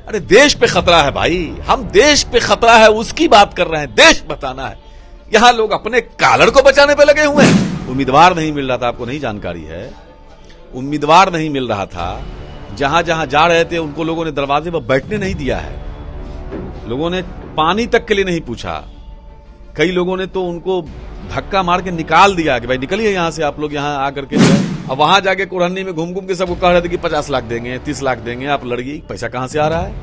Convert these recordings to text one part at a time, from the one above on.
अरे देश पे खतरा है भाई, हम देश पे खतरा है उसकी बात कर रहे हैं, देश बचाना है। यहां लोग अपने कालर को बचाने पे लगे हुए हैं। उम्मीदवार नहीं मिल रहा था, आपको नहीं जानकारी है, उम्मीदवार नहीं मिल रहा था। जहां जहां जा रहे थे उनको लोगों ने दरवाजे पर बैठने नहीं दिया है, लोगों ने पानी तक के लिए नहीं पूछा। कई लोगों ने तो उनको धक्का मार के निकाल दिया कि भाई निकलिए यहां से, आप लोग यहां आकर के जो है। अब वहां जाके कुरहनी में घूम घूम के सबको कह रहे थे कि 50 लाख देंगे, 30 लाख देंगे, आप लड़िए। पैसा कहां से आ रहा है?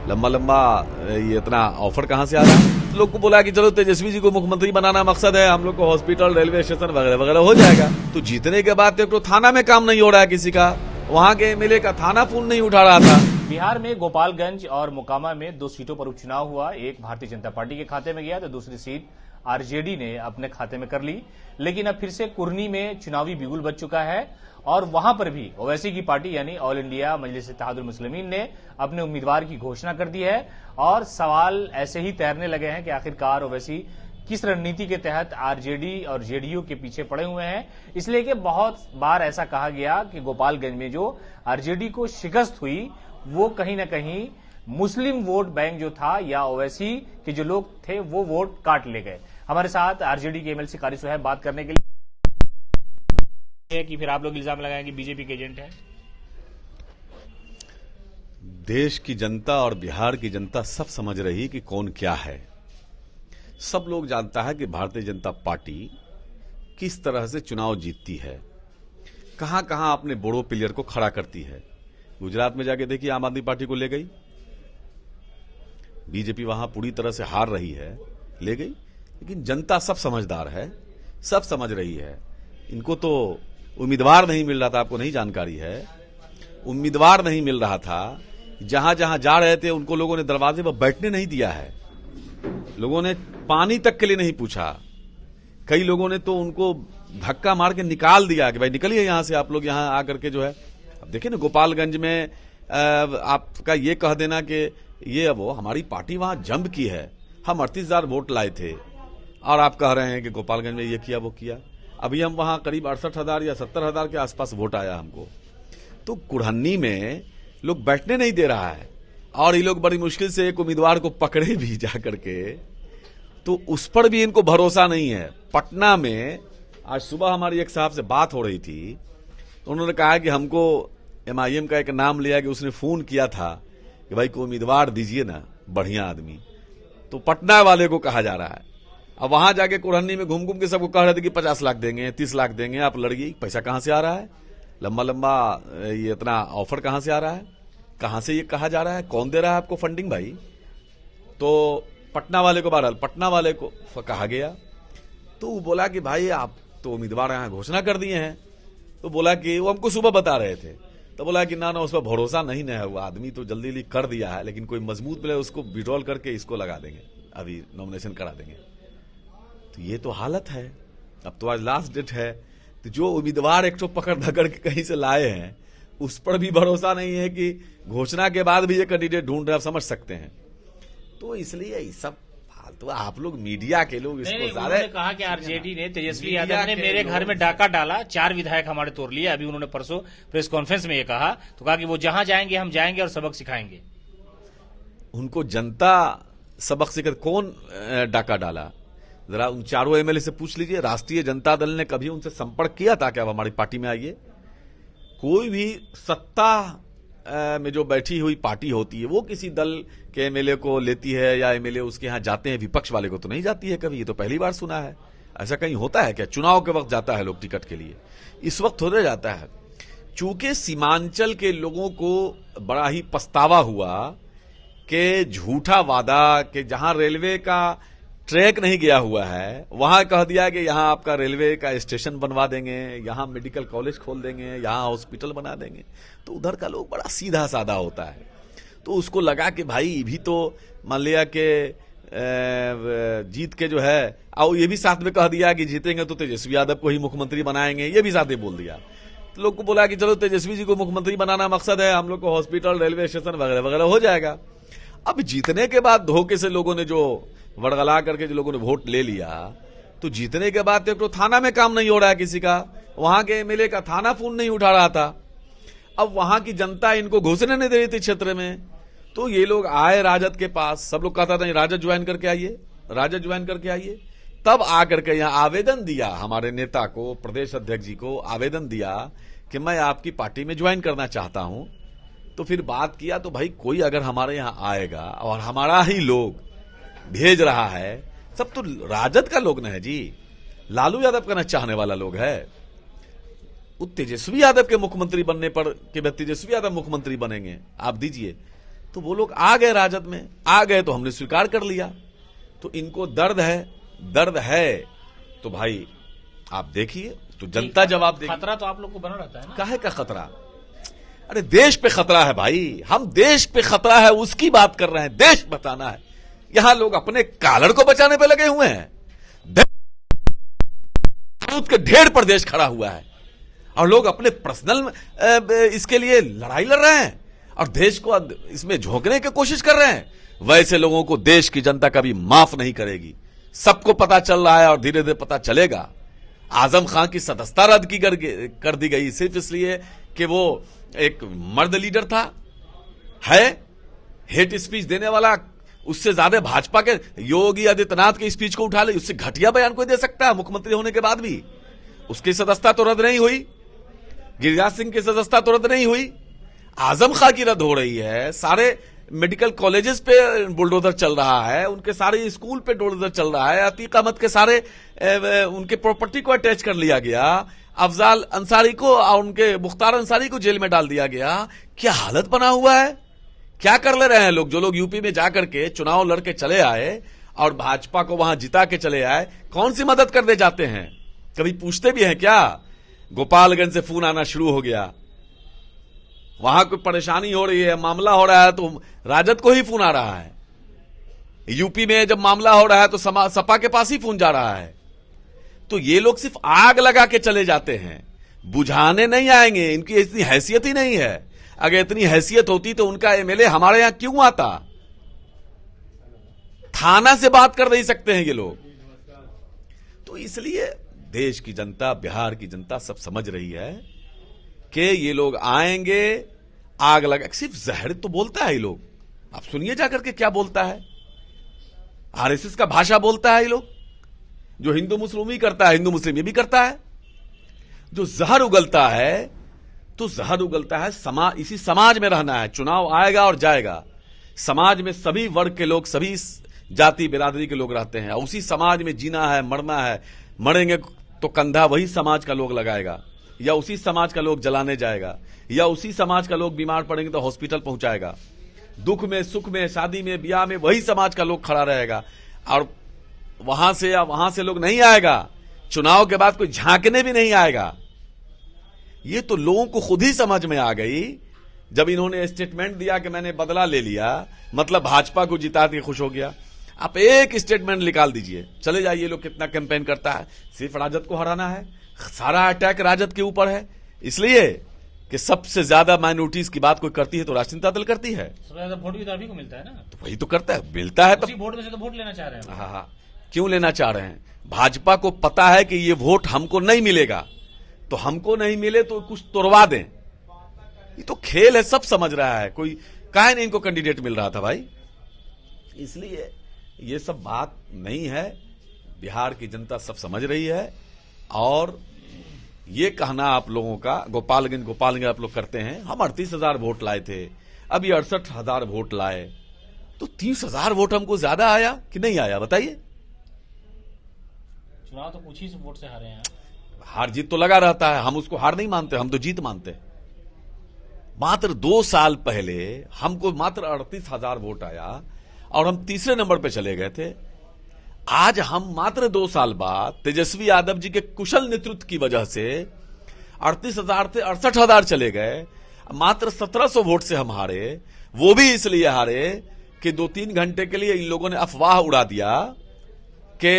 लंबा लंबा ये इतना ऑफर कहां से आ रहा है? लोग को बोला कि चलो तेजस्वी जी को मुख्यमंत्री बनाना मकसद है, हम लोग को हॉस्पिटल, रेलवे स्टेशन वगैरह वगैरह हो जाएगा। तो जीतने के बाद तो थाना में काम नहीं हो रहा है किसी का, वहां के एमएलए का थाना फोन नहीं उठा रहा था। बिहार में गोपालगंज और मोकामा में 2 सीटों पर उपचुनाव हुआ। एक भारतीय जनता पार्टी के खाते में गया तो दूसरी सीट आरजेडी ने अपने खाते में कर ली। लेकिन अब फिर से कुरनी में चुनावी बिगुल बज चुका है और वहां पर भी ओवैसी की पार्टी यानी ऑल इंडिया मजलिस-ए-इत्तेहादुल मुस्लिमीन ने अपने उम्मीदवार की घोषणा कर दी है। और सवाल ऐसे ही तैरने लगे हैं कि आखिरकार ओवैसी किस रणनीति के तहत आरजेडी और जेडीयू के पीछे पड़े हुए हैं। इसलिए कि बहुत बार ऐसा कहा गया कि गोपालगंज में जो आरजेडी को शिकस्त हुई वो कहीं ना कहीं मुस्लिम वोट बैंक जो था या ओवैसी के जो लोग थे वो वोट काट ले गए। हमारे साथ आरजेडी के एमएलसी कारी सुहैब बात करने के लिए कि फिर आप लोग इल्जाम लगाएं कि बीजेपी के एजेंट हैं। देश की जनता और बिहार की जनता सब समझ रही कि कौन क्या है। सब लोग जानता है कि भारतीय जनता पार्टी किस तरह से चुनाव जीतती है, कहां कहां अपने बड़ो प्लेयर को खड़ा करती है। गुजरात में जाके देखिए, आम आदमी पार्टी को ले गई, बीजेपी वहां पूरी तरह से हार रही है, ले गई। लेकिन जनता सब समझदार है, सब समझ रही है। इनको तो उम्मीदवार नहीं मिल रहा था, आपको नहीं जानकारी है, उम्मीदवार नहीं मिल रहा था। जहां जहां जा रहे थे उनको लोगों ने दरवाजे पर बैठने नहीं दिया है, लोगों ने पानी तक के लिए नहीं पूछा। कई लोगों ने तो उनको धक्का मार के निकाल दिया कि भाई निकलिए यहां से, आप लोग यहां आकर के जो है। अब देखिए ना, गोपालगंज में आपका ये कह देना कि ये वो हमारी पार्टी वहां जंप की है, हम 38,000 वोट लाए थे और आप कह रहे हैं कि गोपालगंज में ये किया वो किया। अभी हम वहां करीब 68,000 या 70,000 के आसपास वोट आया हमको। तो कुरहन्नी में लोग बैठने नहीं दे रहा है और ये लोग बड़ी मुश्किल से एक उम्मीदवार को पकड़े भी जा करके, तो उस पर भी इनको भरोसा नहीं है। पटना में आज सुबह हमारी एक साहब से बात हो रही थी, तो उन्होंने कहा कि हमको एमआईएम का एक नाम लिया कि उसने फोन किया था कि भाई को उम्मीदवार दीजिए ना, बढ़िया आदमी। तो पटना वाले को कहा जा रहा है। अब वहां जाके कुरहनी में घूम घूम के सबको कह रहे थे कि 50 लाख देंगे, 30 लाख देंगे, आप लड़िए। पैसा कहां से आ रहा है? लंबा लंबा ये इतना ऑफर कहां से आ रहा है? कहां से ये कहा जा रहा है? कौन दे रहा है आपको फंडिंग भाई? तो पटना वाले को, बहरहाल पटना वाले को कहा गया, तो वो बोला कि भाई आप तो उम्मीदवार यहां घोषणा कर दिए हैं। तो बोला कि वो हमको सुबह बता रहे थे, तो बोला कि ना उस पर भरोसा नहीं है, वो आदमी तो जल्दी जल्दी कर दिया है, लेकिन कोई मजबूत मिले उसको विड्रॉल करके इसको लगा देंगे, अभी नॉमिनेशन करा देंगे। तो ये तो हालत है। अब तो आज लास्ट डेट है, तो जो उम्मीदवार एक तो पकड़ धकड़ के कहीं से लाए हैं उस पर भी भरोसा नहीं है कि घोषणा के बाद भी ये कैंडिडेट ढूंढ रहे, आप समझ सकते हैं। तो इसलिए ये सब फालतू, आप लोग मीडिया के लोग इसको ज्यादा कहा कि आरजेडी ने, तेजस्वी यादव ने मेरे घर में डाका डाला, 4 विधायक हमारे तोड़ लिए। अभी उन्होंने परसों प्रेस कॉन्फ्रेंस में ये कहा, तो कहा कि वो जहां जाएंगे हम जाएंगे और सबक सिखाएंगे। उनको जनता सबक सिखा, कौन डाका डाला? जरा उन चारों एमएलए से पूछ लीजिए, राष्ट्रीय जनता दल ने कभी उनसे संपर्क किया था कि आप हमारी पार्टी में आइए? कोई भी सत्ता में जो बैठी हुई पार्टी होती है वो किसी दल के एमएलए को लेती है या एमएलए उसके यहां जाते हैं, विपक्ष वाले को तो नहीं जाती है कभी। ये तो पहली बार सुना है। ऐसा कहीं होता है क्या? चुनाव के वक्त जाता है लोग टिकट के लिए, इस वक्त थोड़े जाता है। चूंकि सीमांचल के लोगों को बड़ा ही पछतावा हुआ कि झूठा वादा कि जहां रेलवे का ट्रैक नहीं गया हुआ है वहां कह दिया कि यहां आपका रेलवे का स्टेशन बनवा देंगे, यहां मेडिकल कॉलेज खोल देंगे, यहां हॉस्पिटल बना देंगे। तो उधर का लोग बड़ा सीधा साधा होता है, तो उसको लगा कि भाई भी तो मान लिया कि जीत के जो है, और ये भी साथ में कह दिया कि जीतेंगे तो तेजस्वी यादव को ही मुख्यमंत्री बनाएंगे, ये भी साथ में बोल दिया। तो लोग को बोला कि चलो तेजस्वी जी को मुख्यमंत्री बनाना मकसद है, हम लोग को हॉस्पिटल, रेलवे स्टेशन वगैरह वगैरह हो जाएगा। अब जीतने के बाद धोखे से लोगों ने जो वड़गला करके जो लोगों ने वोट ले लिया, तो जीतने के बाद तो थाना में काम नहीं हो रहा है किसी का, वहां के एमएलए का थाना फोन नहीं उठा रहा था। अब वहां की जनता इनको घुसने नहीं दे रही थी क्षेत्र में, तो ये लोग आए राजद के पास, सब लोग कहता था राजद ज्वाइन करके आइए, राजद ज्वाइन करके आइए। तब आकर के यहां आवेदन दिया, हमारे नेता को, प्रदेश अध्यक्ष जी को आवेदन दिया कि मैं आपकी पार्टी में ज्वाइन करना चाहता हूं। तो फिर बात किया, तो भाई कोई अगर हमारे यहां आएगा और हमारा ही लोग भेज रहा है, सब तो राजद का लोग न है जी, लालू यादव का न चाहने वाला लोग है। वो तेजस्वी यादव के मुख्यमंत्री बनने पर कि तेजस्वी यादव मुख्यमंत्री बनेंगे, आप दीजिए। तो वो लोग आ गए राजद में, आ गए तो हमने स्वीकार कर लिया। तो इनको दर्द है तो भाई आप देखिए, तो जनता जवाब देगी। खतरा तो आप लोग को बना रहता है ना। काहे का खतरा? अरे देश पे खतरा है भाई, हम देश पे खतरा है उसकी बात कर रहे हैं, देश बचाना है। यहां लोग अपने कॉलर को बचाने पे लगे हुए हैं, के ढेर पर देश खड़ा हुआ है और लोग अपने पर्सनल इसके लिए लड़ाई लड़ रहे हैं और देश को इसमें झोंकने की कोशिश कर रहे हैं। वैसे लोगों को देश की जनता कभी माफ नहीं करेगी। सबको पता चल रहा है और धीरे धीरे पता चलेगा। आजम खान की सदस्यता रद्द की कर दी गई सिर्फ इसलिए कि वो एक मर्द लीडर था, है हेट स्पीच देने वाला। उससे ज्यादा भाजपा के योगी आदित्यनाथ की स्पीच को उठा ले, उससे घटिया बयान कोई दे सकता है मुख्यमंत्री होने के बाद भी? उसकी सदस्यता तो रद्द नहीं हुई, गिरिराज सिंह की सदस्यता तो रद्द नहीं हुई, आजम खां की रद्द हो रही है। सारे मेडिकल कॉलेजेस पे बुलडोजर चल रहा है, उनके सारे स्कूल पे बुलडोजर चल रहा है। अतीक अहमद के सारे उनके प्रॉपर्टी को अटैच कर लिया गया। अफजाल अंसारी को और उनके मुख्तार अंसारी को जेल में डाल दिया गया। क्या हालत बना हुआ है? क्या कर ले रहे हैं लोग? जो लोग यूपी में जाकर के चुनाव लड़के चले आए और भाजपा को वहां जिता के चले आए, कौन सी मदद कर दे जाते हैं? कभी पूछते भी हैं क्या? गोपालगंज से फोन आना शुरू हो गया, वहां कोई परेशानी हो रही है, मामला हो रहा है तो राजद को ही फोन आ रहा है। यूपी में जब मामला हो रहा है तो सपा के पास ही फोन जा रहा है। तो ये लोग सिर्फ आग लगा के चले जाते हैं, बुझाने नहीं आएंगे। इनकी इतनी हैसियत ही नहीं है। अगर इतनी हैसियत होती तो उनका एमएलए हमारे यहां क्यों आता? थाना से बात कर नहीं सकते हैं ये लोग। तो इसलिए देश की जनता, बिहार की जनता सब समझ रही है कि ये लोग आएंगे, आग लगा। सिर्फ जहर तो बोलता है ये लोग। आप सुनिए जाकर के क्या बोलता है। आरएसएस का भाषा बोलता है ये लोग। जो हिंदू मुस्लिम ही करता है, हिंदू मुस्लिम ये भी करता है। जो जहर उगलता है तो जहर उगलता है इसी समाज में रहना है। चुनाव आएगा और जाएगा, समाज में सभी वर्ग के लोग, सभी जाति बिरादरी के लोग रहते हैं। उसी समाज में जीना है, मरना है। मरेंगे तो कंधा वही समाज का लोग लगाएगा, या उसी समाज का लोग जलाने जाएगा, या उसी समाज का लोग बीमार पड़ेंगे तो हॉस्पिटल पहुंचाएगा। दुख में, सुख में, शादी में, ब्याह में वही समाज का लोग खड़ा रहेगा। और वहां से या वहां से लोग नहीं आएगा। चुनाव के बाद कोई झांकने भी नहीं आएगा। ये तो लोगों को खुद ही समझ में आ गई जब इन्होंने स्टेटमेंट दिया कि मैंने बदला ले लिया, मतलब भाजपा को जिता के खुश हो गया। आप एक स्टेटमेंट निकाल दीजिए, चले जाइए लोग कितना कैंपेन करता है। सिर्फ राजद को हराना है, सारा अटैक राजद के ऊपर है। इसलिए कि सबसे ज्यादा माइनॉरिटीज की बात कोई करती है तो राष्ट्रीय जनता दल करती है। सबसे ज्यादा वोट भी तो अभी को मिलता है ना, तो वही तो करता है, मिलता है। तो वोट में से तो वोट लेना चाह रहे हैं। हाँ, क्यों लेना चाह रहे हैं? भाजपा को पता है कि ये वोट हमको नहीं मिलेगा, तो हमको नहीं मिले तो कुछ तोड़वा दें। ये तो खेल है, सब समझ रहा है। कोई काहे नहीं इनको कैंडिडेट मिल रहा था भाई। इसलिए ये सब बात नहीं है। बिहार की जनता सब समझ रही है। और ये कहना आप लोगों का गोपालगंज आप लोग करते हैं, हम 38,000 वोट लाए थे, अभी 68,000 वोट लाए, तो 30,000 वोट हमको ज्यादा आया कि नहीं आया? बताइए। चुनाव तो कुछ ही वोट से हारे हैं। हार जीत तो लगा रहता है, हम उसको हार नहीं मानते, हम तो जीत मानते। मात्र 2 साल पहले हमको मात्र 38,000 वोट आया और हम तीसरे नंबर पे चले गए थे। आज हम मात्र 2 साल बाद तेजस्वी यादव जी के कुशल नेतृत्व की वजह से 38,000 से 68,000 चले गए। मात्र 1700 वोट से हम हारे। वो भी इसलिए हारे कि 2-3 घंटे के लिए इन लोगों ने अफवाह उड़ा दिया कि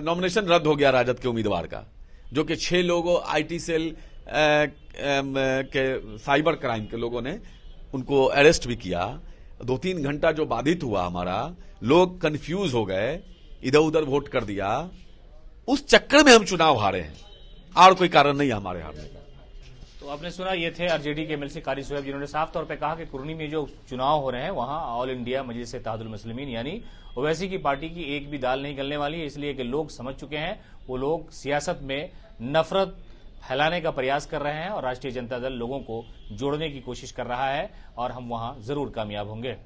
नॉमिनेशन रद्द हो गया राजद के उम्मीदवार का, जो कि 6 लोगों आईटी सेल के साइबर क्राइम के लोगों ने उनको अरेस्ट भी किया। 2-3 घंटा जो बाधित हुआ हमारा, लोग कंफ्यूज हो गए, इधर उधर वोट कर दिया। उस चक्कर में हम चुनाव हारे हैं और कोई कारण नहीं है हमारे हारने का। तो आपने सुना, ये थे आरजेडी के एमएलसी कारी सुहैब, जिन्होंने साफ तौर पे कहा कि कुर्नी में जो चुनाव हो रहे हैं वहां ऑल इंडिया मजलिस इत्तेहादुल मुस्लिमीन यानी ओवैसी की पार्टी की एक भी दाल नहीं गलने वाली है, इसलिए कि लोग समझ चुके हैं, वो लोग सियासत में नफरत फैलाने का प्रयास कर रहे हैं और राष्ट्रीय जनता दल लोगों को जोड़ने की कोशिश कर रहा है और हम वहां जरूर कामयाब होंगे।